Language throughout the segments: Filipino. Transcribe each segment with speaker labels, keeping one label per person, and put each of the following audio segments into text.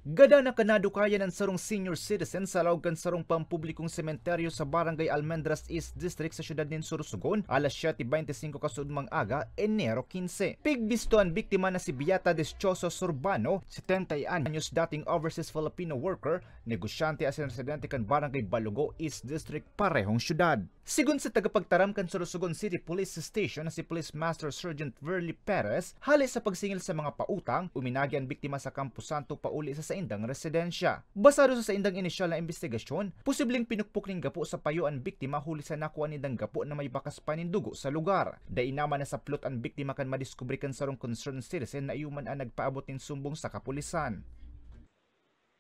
Speaker 1: Gada na kanadukayan ng sarong senior citizen sa lawag kan sarong pampublikong sementeryo sa Barangay Almendras East District sa syudad nin Sorsogon, alas 7:25 kasudmang aga, Enero 15. Pigbisto ang biktima na si Beata Deschioso Surbano, 71 anyos, dating overseas Filipino worker, negosyante as residente kan Barangay Balugo East District, parehong syudad. Sigun sa tagapagtaram kan Sorsogon City Police Station na si Police Master Sergeant Verly Perez, halis sa pagsingil sa mga pautang, uminagi ang biktima sa Campo Santo pauli sa saindang residensya. Basado sa saindang inisyal na investigasyon, posibleng pinukpok ning gapo sa payo ang biktima huli sa nakuha nindang gapo na may bakas pa nin dugo sa lugar. Dai naman na sa plot ang biktima kan madiskubre kan sarong concerned citizen na iuman ang nagpaabot nin sumbong sa kapulisan.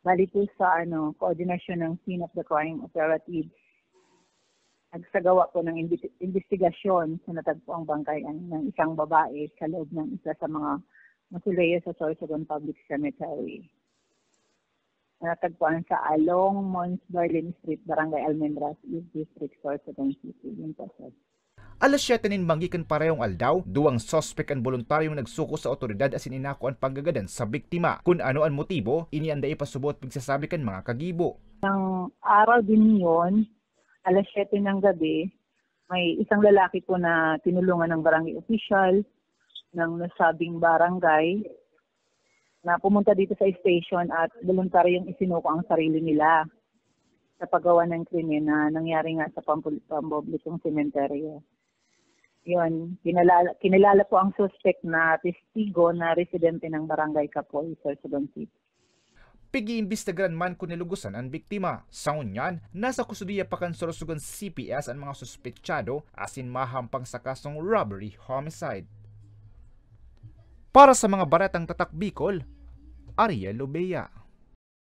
Speaker 2: Bali po sa koordinasyon ng scene of the crime operative, nagsagawa po ng investigasyon sa natagpuang bangkayan ng isang babae sa loob ng isa sa mga mausoleo sa Sorsogon Public Cemetery. Natagpuan sa Along Mons Berlin Street, Barangay Almendras East District, Sorsogon City. Yun po, sir.
Speaker 1: Alas 7 nin manggikan parehong aldaw, duwang suspect ang voluntaryong nagsuko sa otoridad asin inako ang paggagadan sa biktima. Kung ano ang motibo, inianda ipasubot pagsasabi kan mga kagibo.
Speaker 2: Ang araw din yun, alas 7 ng gabi, may isang lalaki po na tinulungan ng barangay official ng nasabing barangay na pumunta dito sa station at voluntaryong isinuko ang sarili nila sa paggawa ng krimen na nangyari nga sa pampublikong sementeryo. Yun, kinilala po ang suspect na testigo na residente ng Barangay Capoy, Sorsogon City.
Speaker 1: Pigi-imbestigaran man kung nilugusan ang biktima. Sa ngunyan, nasa kusudiya pa kan Sorsogon CPS ang mga suspetsyado asin mahampang sa kasong robbery homicide. Para sa mga baratang tatak Bicol, Ariel Lobea.